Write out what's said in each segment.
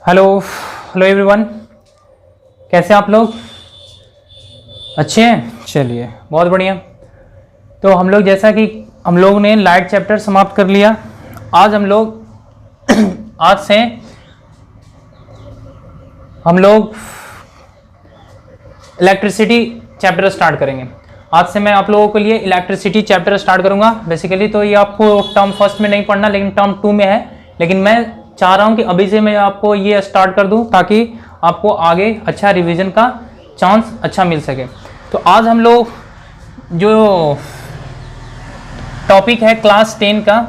Hello hello everyone, कैसे आप लोग? अच्छे हैं, चलिए बहुत बढ़िया। तो हम लोग जैसा कि हम लोग ने लाइट चैप्टर समाप्त कर लिया। आज हम लोग आज से हम लोग इलेक्ट्रिसिटी चैप्टर स्टार्ट करेंगे। आज से मैं आप लोगों के लिए इलेक्ट्रिसिटी चैप्टर स्टार्ट करूंगा। बेसिकली तो ये आपको टर्म फर्स्ट में नहीं पढ़ना, लेकिन टर्म 2 में है। लेकिन मैं चाह रहा हूं कि अभी से मैं आपको ये स्टार्ट कर दूं ताकि आपको आगे अच्छा रिवीजन का चांस अच्छा मिल सके। तो आज हम लोग जो टॉपिक है क्लास 10 का,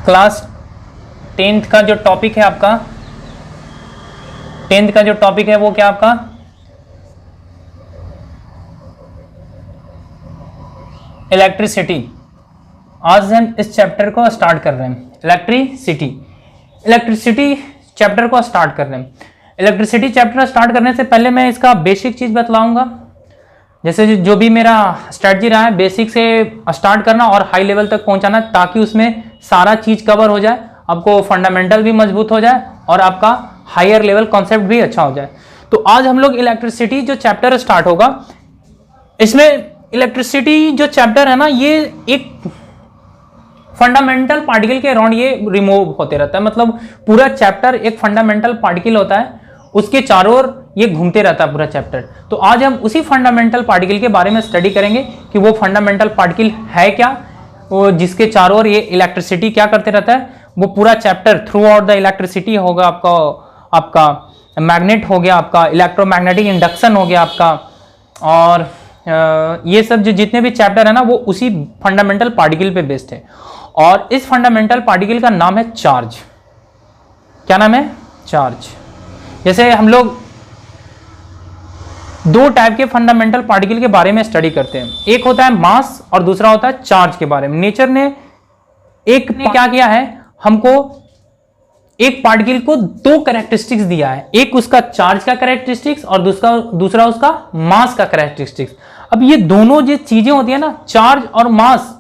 क्लास 10th का जो टॉपिक है आपका, 10th का जो टॉपिक है वो क्या आपका इलेक्ट्रिसिटी। आज हम इस चैप्टर को स्टार्ट कर रहे हैं। इलेक्ट्रिसिटी चैप्टर को स्टार्ट कर रहे हैं। इलेक्ट्रिसिटी चैप्टर स्टार्ट करने से पहले मैं इसका बेसिक चीज बतलाऊंगा। जैसे जो भी मेरा स्ट्रेटजी रहा है, बेसिक से स्टार्ट करना और हाई लेवल तक पहुंचाना, ताकि उसमें सारा चीज कवर हो जाए, आपको फंडामेंटल भी मजबूत हो जाए और आपका हायर लेवल कॉन्सेप्ट भी अच्छा हो जाए। तो आज हम लोग इलेक्ट्रिसिटी जो चैप्टर स्टार्ट होगा, इसमें इलेक्ट्रिसिटी जो चैप्टर है ना, ये एक फंडामेंटल पार्टिकल के अराउंड ये रिमूव होते रहता है। मतलब पूरा चैप्टर एक फंडामेंटल पार्टिकल होता है, उसके चारों ओर ये घूमते रहता है पूरा चैप्टर। तो आज हम उसी फंडामेंटल पार्टिकल के बारे में स्टडी करेंगे कि वो फंडामेंटल पार्टिकल है क्या, वो जिसके चारों ओर ये इलेक्ट्रिसिटी क्या करते रहता है। वो पूरा chapter through out the electricity होगा। आपका मैग्नेट हो गया, आपका इलेक्ट्रोमैग्नेटिक इंडक्शन हो गया आपका, और ये सब जो जितने भी चैप्टर है ना, वो उसी फंडामेंटल पार्टिकल पे बेस्ड है। और इस फंडामेंटल पार्टिकल का नाम है चार्ज। क्या नाम है? चार्ज। जैसे हम लोग दो टाइप के फंडामेंटल पार्टिकल के बारे में स्टडी करते हैं, एक होता है मास और दूसरा होता है चार्ज के बारे में। नेचर ने क्या किया है, हमको एक पार्टिकल को दो कैरेक्टरिस्टिक्स दिया है, एक उसका चार्ज का कैरेक्टरिस्टिक्स और दूसरा उसका मास का कैरेक्टरिस्टिक्स। अब ये दोनों जो चीजें होती है ना, चार्ज और मास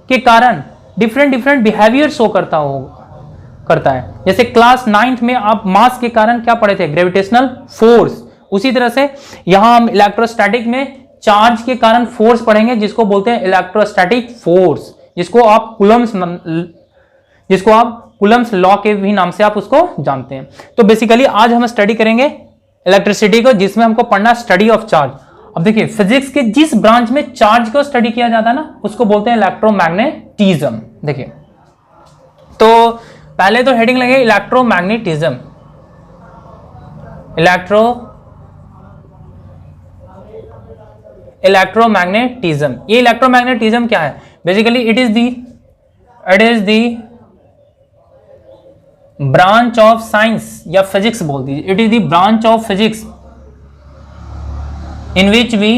के कारण डिफरेंट बिहेवियर शो करता है। जैसे क्लास 9th में आप मास के कारण क्या पढ़े थे? Gravitational force. उसी तरह से यहां हम इलेक्ट्रोस्टैटिक में चार्ज के कारण फोर्स पढ़ेंगे, जिसको बोलते हैं इलेक्ट्रोस्टैटिक फोर्स, जिसको आप कूलम्स लॉ के भी नाम से आप उसको जानते हैं। तो बेसिकली आज हम स्टडी करेंगे इलेक्ट्रिसिटी को, जिसमें हमको पढ़ना स्टडी ऑफ चार्ज। अब देखिए, फिजिक्स के जिस ब्रांच में चार्ज को स्टडी किया जाता है ना, उसको बोलते हैं इलेक्ट्रोमैग्नेटिज्म। देखिए, तो पहले तो हेडिंग लगे इलेक्ट्रोमैग्नेटिज्म। इलेक्ट्रोमैग्नेटिज्म, ये इलेक्ट्रोमैग्नेटिज्म क्या है? Basically it is the branch of science या फिजिक्स बोल दीजिए। It is the branch of physics in which we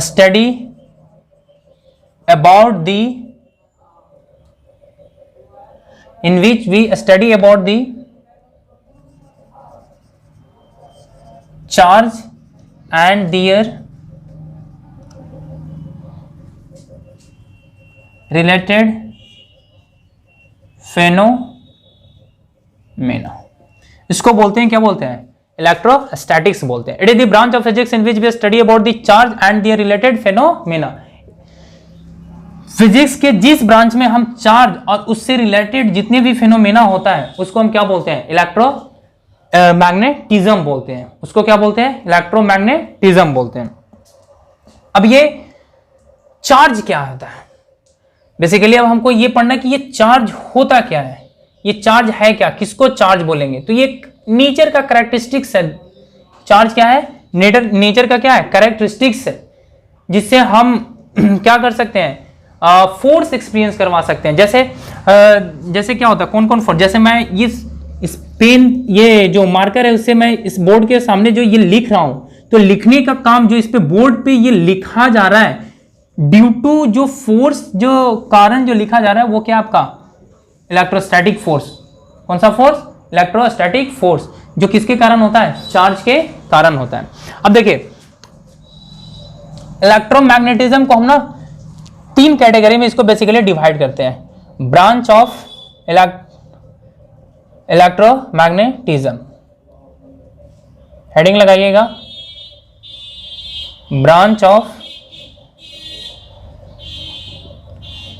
study about the charge and their related phenomena। इसको बोलते हैं, क्या बोलते हैं? इलेक्ट्रोस्टैटिक्स बोलते हैं। It is the branch of physics in which we study about the charge and their related phenomena. Physics के जिस ब्रांच में हम चार्ज और उससे रिलेटेड जितने भी फेनोमेना होता है, उसको हम क्या बोलते हैं? इलेक्ट्रोमैग्नेटिज्म बोलते हैं। उसको क्या बोलते हैं? इलेक्ट्रोमैग्नेटिज्म बोलते हैं। अब ये चार्ज क्या होता है? बेसिकली अब हमको ये पढ़ना कि ये चार्ज होता क्या है, ये चार्ज है क्या, किसको चार्ज बोलेंगे। तो ये नेचर का कैरेक्टरिस्टिक्स है। चार्ज क्या है? नेचर का क्या है? कैरेक्टरिस्टिक्स है, जिससे हम क्या कर सकते हैं? फोर्स एक्सपीरियंस करवा सकते हैं। जैसे क्या होता है, कौन कौन फोर्स? जैसे मैं इस पेन, ये जो मार्कर है, उससे मैं इस बोर्ड के सामने जो ये लिख रहा हूं, तो लिखने का काम जो इस पे बोर्ड पे ये लिखा जा रहा है, ड्यू टू जो फोर्स, जो कारण जो लिखा जा रहा है, वो क्या आपका इलेक्ट्रोस्टैटिक फोर्स। कौन सा फोर्स? इलेक्ट्रोस्टैटिक फोर्स, जो किसके कारण होता है? चार्ज के कारण होता है। अब देखिए, इलेक्ट्रोमैग्नेटिज्म को हम ना 3 कैटेगरी में इसको बेसिकली डिवाइड करते हैं। ब्रांच ऑफ इलेक्ट्रोमैग्नेटिज्म, हेडिंग लगाइएगा, ब्रांच ऑफ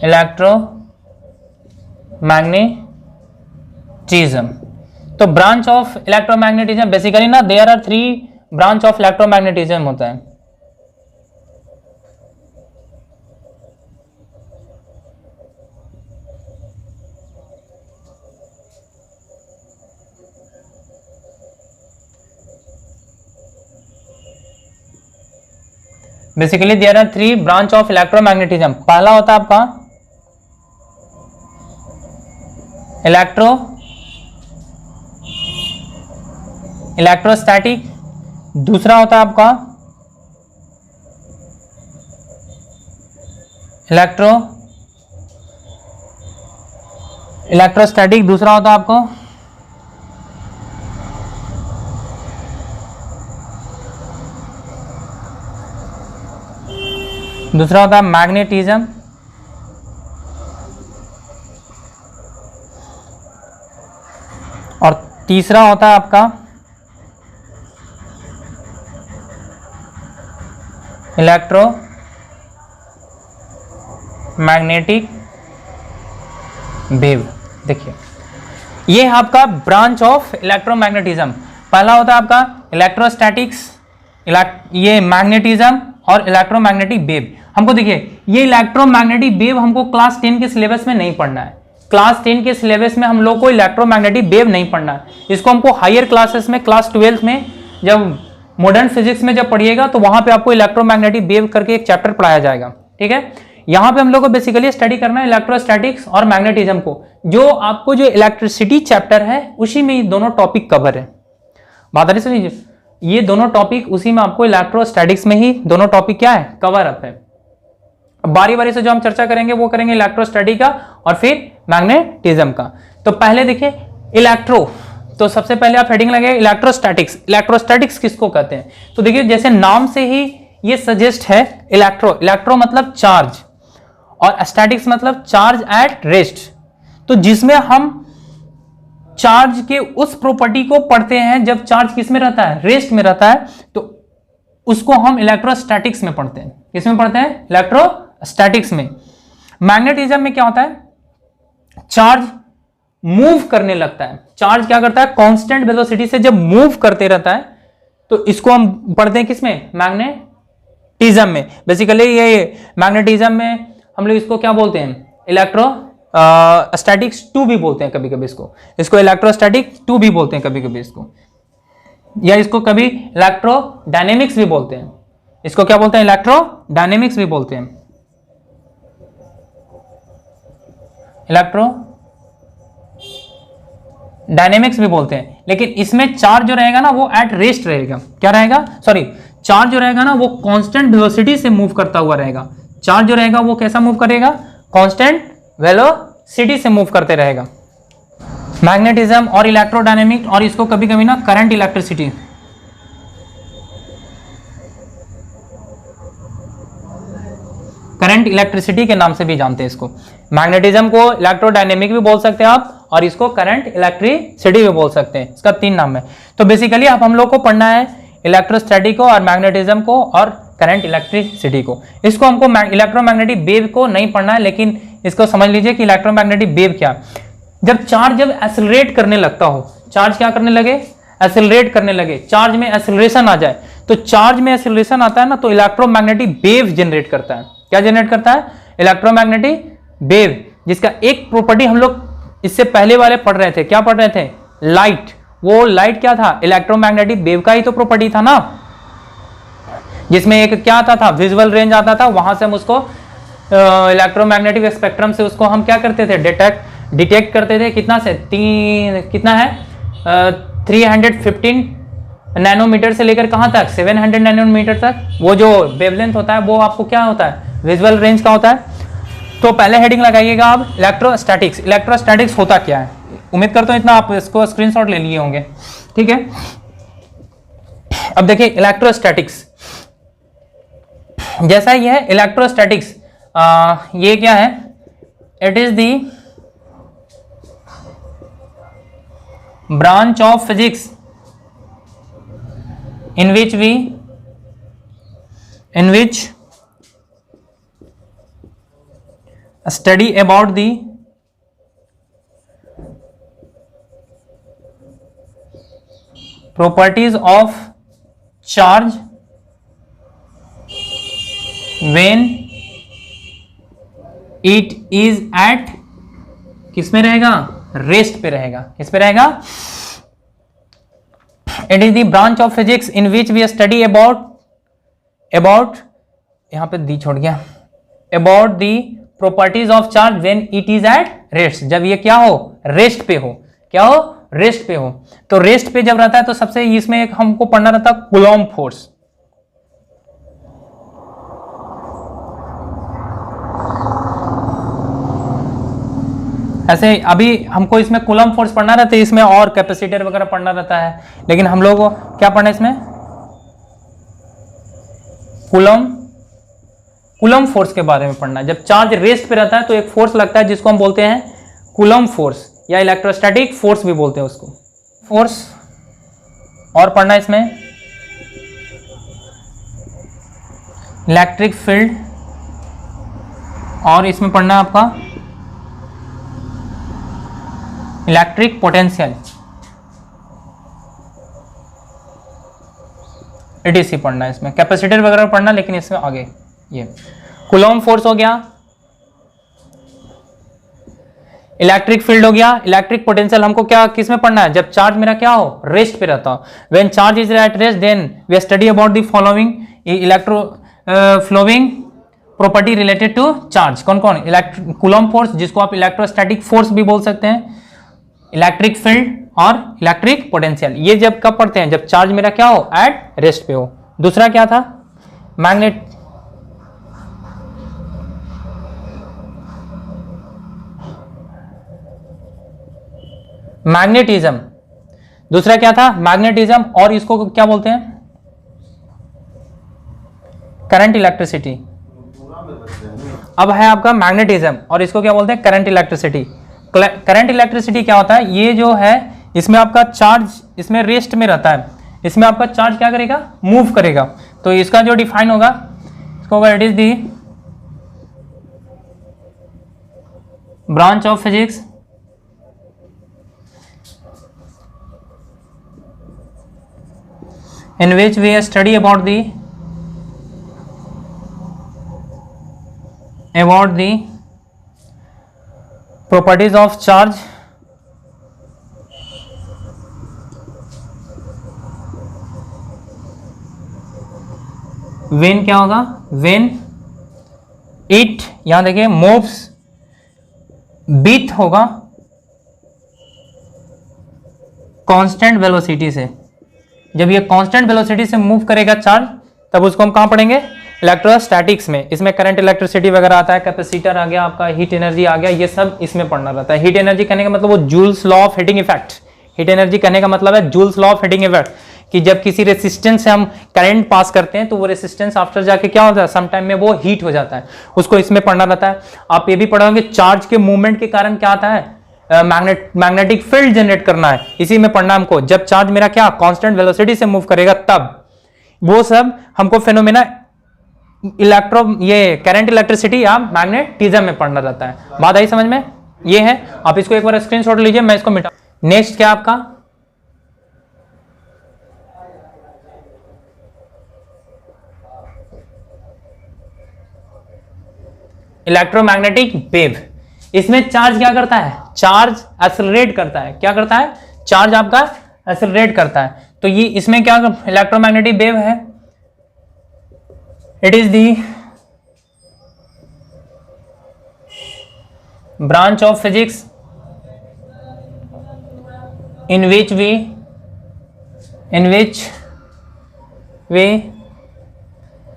इलेक्ट्रोमैग्नेटिज्म। तो ब्रांच ऑफ इलेक्ट्रोमैग्नेटिज्म बेसिकली ना there are 3 branch of electromagnetism होता है। Basically there are 3 branch of electromagnetism. पहला होता है आपका इलेक्ट्रोस्टैटिक, दूसरा होता है आपका इलेक्ट्रोस्टैटिक, दूसरा होता है आपको मैग्नेटिज्म, और तीसरा होता है आपका इलेक्ट्रोमैग्नेटिक वेव। देखिए ये है आपका ब्रांच ऑफ इलेक्ट्रोमैग्नेटिज्म। पहला होता है आपका इलेक्ट्रोस्टैटिक्स, ये मैग्नेटिज्म और इलेक्ट्रोमैग्नेटिक वेव। हमको देखिए ये इलेक्ट्रोमैग्नेटिक वेव हमको क्लास 10 के सिलेबस में नहीं पढ़ना है। क्लास 10 के सिलेबस में हम लोग को इलेक्ट्रोमैग्नेटिक वेव नहीं पढ़ना है। इसको हमको हायर क्लासेस में, क्लास 12 में, जब मॉडर्न फिजिक्स में जब पढ़िएगा तो वहां पे आपको इलेक्ट्रोमैग्नेटिक वेव करके एक चैप्टर पढ़ाया जाएगा। ठीक है, यहाँ पे हम लोग को बेसिकली स्टडी करना है इलेक्ट्रोस्टैटिक्स और मैग्नेटिज्म को। जो आपको जो इलेक्ट्रिसिटी चैप्टर है उसी में ये दोनों टॉपिक कवर है। बात आ रही सुनिए, ये दोनों टॉपिक उसी में आपको इलेक्ट्रोस्टैटिक्स में ही दोनों टॉपिक क्या है, कवर अप है। बारी बारी से जो हम चर्चा करेंगे वो करेंगे इलेक्ट्रोस्टैटिक का और फिर मैग्नेटिज्म का। तो पहले देखिए इलेक्ट्रो, तो सबसे पहले आप हेडिंग लगे इलेक्ट्रोस्टैटिक्स। इलेक्ट्रोस्टैटिक्स किसको कहते हैं? तो देखिए जैसे नाम से ही ये सजेस्ट है, इलेक्ट्रो मतलब चार्ज और स्टैटिक्स मतलब चार्ज एट रेस्ट। तो जिसमें हम चार्ज के उस प्रॉपर्टी को पढ़ते हैं जब चार्ज किस में रहता है, रेस्ट में रहता है, तो उसको हम इलेक्ट्रोस्टैटिक्स में पढ़ते हैं। किसमें पढ़ते हैं? इलेक्ट्रोस्टैटिक्स में। मैग्नेटिज्म में क्या होता है? चार्ज मूव करने लगता है। चार्ज क्या करता है? कांस्टेंट वेलोसिटी से जब मूव करते रहता है तो इसको हम पढ़ते हैं किसमें? मैग्नेटिज्म में। बेसिकली ये मैग्नेटिज्म में हम लोग इसको क्या बोलते हैं? स्टैटिक्स 2 भी बोलते हैं कभी कभी इसको इलेक्ट्रोस्टैटिक 2 भी बोलते हैं कभी कभी इसको, या इसको कभी इलेक्ट्रोडायनेमिक्स भी बोलते हैं। इसको क्या बोलते हैं? इलेक्ट्रोडायनेमिक्स भी बोलते हैं, इलेक्ट्रोडायनेमिक्स भी बोलते हैं। लेकिन इसमें चार्ज जो रहेगा ना वो एट रेस्ट रहेगा। क्या रहेगा? सॉरी, चार्ज जो रहेगा ना वो कांस्टेंट वेलोसिटी से मूव करता हुआ रहेगा। चार्ज जो रहेगा वो कैसा मूव करेगा? कांस्टेंट वेलोसिटी से मूव करते रहेगा। मैग्नेटिज्म और इलेक्ट्रोडायनेमिक, और इसको कभी कभी ना करंट इलेक्ट्रिसिटी, करंट इलेक्ट्रिसिटी के नाम से भी जानते हैं इसको। मैग्नेटिज्म को इलेक्ट्रोडायनेमिक भी बोल सकते हैं आप, और इसको करंट इलेक्ट्रिसिटी भी बोल सकते हैं। इसका 3 नाम है। तो बेसिकली अब हम लोग को पढ़ना है इलेक्ट्रोस्टैटिक को और मैग्नेटिज्म को और करंट इलेक्ट्रिसिटी को। इसको हमको इलेक्ट्रोमैग्नेटिक वेव को नहीं पढ़ना है, लेकिन इसको समझ लीजिए कि इलेक्ट्रोमैग्नेटिक वेव क्या। जब एक्सेलरेट करने लगता हो, चार्ज क्या करने लगे? एक्सेलरेट करने लगे, चार्ज में एक्सेलरेशन आ जाए, तो चार्ज में एक्सेलरेशन आता है ना, तो इलेक्ट्रोमैग्नेटिक वेव जनरेट करता है। क्या जनरेट करता है? इलेक्ट्रोमैग्नेटिक वेव, जिसका एक प्रॉपर्टी हम लोग इससे पहले वाले पढ़ रहे थे। क्या पढ़ रहे थे? लाइट। वो लाइट क्या था? इलेक्ट्रोमैग्नेटिक वेव का ही तो प्रॉपर्टी था ना, जिसमें एक क्या आता था? विजुअल रेंज आता था। वहां से हम उसको इलेक्ट्रोमैग्नेटिक स्पेक्ट्रम से उसको हम क्या करते थे? डिटेक्ट करते थे। कितना से? कितना है? 315 नैनोमीटर से लेकर कहां तक? 700 नैनोमीटर तक। वो जो वेवलेंथ होता है वो आपको क्या होता है? विजुअल रेंज का होता है। तो पहले हेडिंग लगाइएगा आप इलेक्ट्रोस्टैटिक्स। इलेक्ट्रोस्टैटिक्स होता क्या है? उम्मीद करता हूं इतना आप इसको स्क्रीनशॉट ले लिए होंगे। ठीक है, अब देखिए इलेक्ट्रोस्टैटिक्स, जैसा ये है इलेक्ट्रोस्टैटिक्स, ये क्या है, it is the branch of physics in which study about the properties of charge when it is at, किस में रहेगा, रेस्ट पे रहेगा, किस पे रहेगा, it is the branch of physics in which we study about यहां पे दी छोड़ गया, about the properties of charge when it is at rest, जब ये क्या हो, रेस्ट पे हो, क्या हो, रेस्ट पे हो। तो रेस्ट पे जब रहता है तो सबसे इसमें एक हमको पढ़ना रहता है कूलॉम्ब फोर्स। ऐसे अभी हमको इसमें कूलॉम्ब फोर्स पढ़ना रहता है, इसमें और कैपेसिटर वगैरह पढ़ना रहता है, लेकिन हम लोग को क्या पढ़ना है इसमें, कूलॉम्ब फोर्स के बारे में पढ़ना है। जब चार्ज रेस्ट पे रहता है तो एक फोर्स लगता है जिसको हम बोलते हैं कूलॉम्ब फोर्स या इलेक्ट्रोस्टैटिक फोर्स भी बोलते हैं उसको, फोर्स। और पढ़ना है इसमें इलेक्ट्रिक फील्ड, और इसमें पढ़ना है आपका इलेक्ट्रिक पोटेंशियल, एडीसी पढ़ना है इसमें, कैपेसिटर वगैरह पढ़ना, लेकिन इसमें आगे ये कूलॉम्ब फोर्स हो गया, इलेक्ट्रिक फील्ड हो गया, इलेक्ट्रिक पोटेंशियल हमको क्या किस में पढ़ना है, जब चार्ज मेरा क्या हो, रेस्ट पे रहता हो। When charge is at rest then we study about the following electro flowing property related to charge. कौन कौन, कूलॉम्ब फोर्स जिसको आप इलेक्ट्रोस्टैटिक फोर्स भी बोल सकते हैं, इलेक्ट्रिक फील्ड और इलेक्ट्रिक पोटेंशियल। ये जब कब पढ़ते हैं, जब चार्ज मेरा क्या हो, एट रेस्ट पे हो। दूसरा क्या था, मैग्नेटिज्म। दूसरा क्या था, मैग्नेटिज्म, और इसको क्या बोलते हैं, करंट इलेक्ट्रिसिटी। अब है आपका मैग्नेटिज्म और इसको क्या बोलते हैं, करंट इलेक्ट्रिसिटी। करंट इलेक्ट्रिसिटी क्या होता है, ये जो है इसमें आपका चार्ज इसमें रेस्ट में रहता है, इसमें आपका चार्ज क्या करेगा, मूव करेगा। तो इसका जो डिफाइन होगा, इसको होगा it is the branch of physics in which we study about the properties of charge when क्या होगा, when it, यहां देखिए moves with होगा कांस्टेंट वेलोसिटी से। जब ये कांस्टेंट वेलोसिटी से मूव करेगा चार्ज, तब उसको हम कहां पढ़ेंगे, इलेक्ट्रोस्टैटिक्स में। इसमें करंट इलेक्ट्रिसिटी वगैरह आता है, कैपेसिटर आ गया आपका, हीट एनर्जी आ गया, ये सब इसमें पढ़ना रहता है। हीट एनर्जी कहने का मतलब वो joules law of heating effect, heat energy कहने का मतलब है joules law of heating effect, कि जब किसी रेसिस्टेंस से हम करंट पास करते हैं तो वो रेसिस्टेंस आफ्टर जाके क्या होता है, सम टाइम में वो हीट हो जाता है, उसको इसमें पढ़ना रहता है। आप ये भी पढ़ोगे चार्ज के मूवमेंट के कारण क्या आता है, मैग्नेटिक फील्ड जनरेट करना है, इसी में पढ़ना हमको। जब चार्ज मेरा क्या कांस्टेंट वेलोसिटी से मूव करेगा तब, वो सब हमको फेनोमेना ये करंट इलेक्ट्रिसिटी या मैग्नेटिज्म में पढ़ना रहता है। बात आई समझ में, ये है। आप इसको एक बार स्क्रीनशॉट लीजिए, मैं इसको मिटा। नेक्स्ट क्या आपका, इलेक्ट्रोमैग्नेटिक वेव। इसमें चार्ज क्या करता है, चार्ज एक्सेलरेट करता है। क्या करता है, चार्ज आपका एक्सेलरेट करता है। तो ये इसमें क्या इलेक्ट्रोमैग्नेटिक वेव है, it is the branch of physics in which we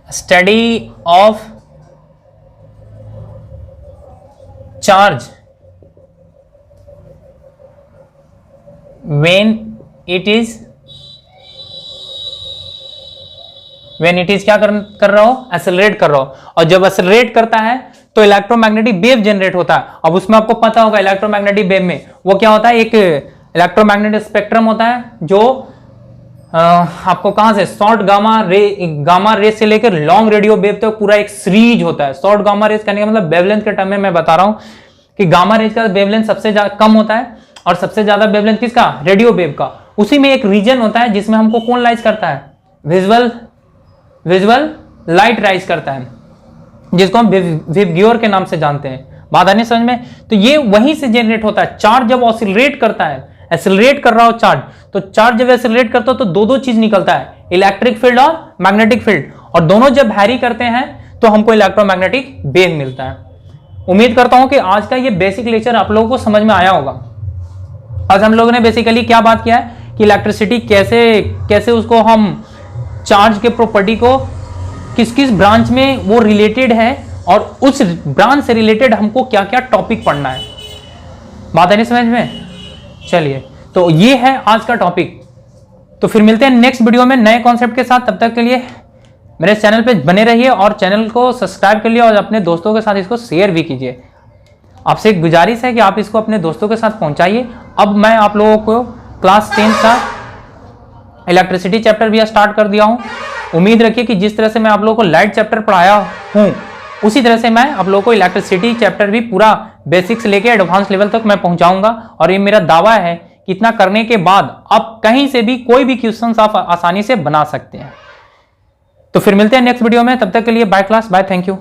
study of charge when it is क्या कर रहा हो, एक्सेलरेट कर रहा हो। और जब एक्सेलरेट करता है तो इलेक्ट्रोमैग्नेटिक वेव जनरेट होता है। अब उसमें आपको पता होगा इलेक्ट्रोमैग्नेटिक वेव में वो क्या होता है, एक इलेक्ट्रोमैग्नेटिक स्पेक्ट्रम होता है जो आपको कहां से शॉर्ट गामा रे से लेकर लॉन्ग रेडियो वेव तक पूरा एक सीरीज होता है। शॉर्ट गामा रेज कहने का मतलब वेवलेंथ के टर्म में मैं बता रहा हूं कि गामा रेज का वेवलेंथ सबसे कम होता है और सबसे ज्यादा वेवलेंथ किसका, रेडियो वेव का। उसी में एक रीजन होता है जिसमें हमको कौन लाइज करता है, विजुअल लाइट राइज करता है, जिसको हम विबग्योर के नाम से जानते हैं। बात आनी समझ में? तो ये वहीं से जनरेट होता है। चार्ज जब ऑसिलेट करता है, एक्सेलरेट कर रहा हो चार्ज, तो चार्ज जब एक्सेलरेट करता हो तो दो चीज निकलता है, इलेक्ट्रिक फील्ड और मैग्नेटिक फील्ड, और दोनों जब हैरी करते हैं तो हमको इलेक्ट्रोमैग्नेटिक वेव मिलता है। उम्मीद करता हूं कि आज का ये बेसिक लेक्चर आप लोगों को समझ में आया होगा। आज हम लोगों ने बेसिकली क्या बात किया है कि इलेक्ट्रिसिटी कैसे उसको हम चार्ज के प्रॉपर्टी को किस किस ब्रांच में वो रिलेटेड है और उस ब्रांच से रिलेटेड हमको क्या क्या टॉपिक पढ़ना है। बात है नहीं समझ में? चलिए, तो ये है आज का टॉपिक। तो फिर मिलते हैं नेक्स्ट वीडियो में नए कॉन्सेप्ट के साथ। तब तक के लिए मेरे चैनल पे बने रहिए और चैनल को सब्सक्राइब कर लिए और अपने दोस्तों के साथ इसको शेयर भी कीजिए। आपसे एक गुजारिश है कि आप इसको अपने दोस्तों के साथ पहुंचाइए। अब मैं आप लोगों को क्लास 10 का इलेक्ट्रिसिटी चैप्टर भी स्टार्ट कर दिया हूं। उम्मीद रखिए कि जिस तरह से मैं आप लोगों को लाइट चैप्टर पढ़ाया हूं उसी तरह से मैं आप लोगों को इलेक्ट्रिसिटी चैप्टर भी पूरा बेसिक से लेकर एडवांस लेवल तक मैं पहुंचाऊंगा। और ये मेरा दावा है कि इतना करने के बाद आप कहीं से भी कोई भी क्वेश्चन आप आसानी से बना सकते हैं। तो फिर मिलते हैं नेक्स्ट वीडियो में। तब तक के लिए bye class, bye, thank you.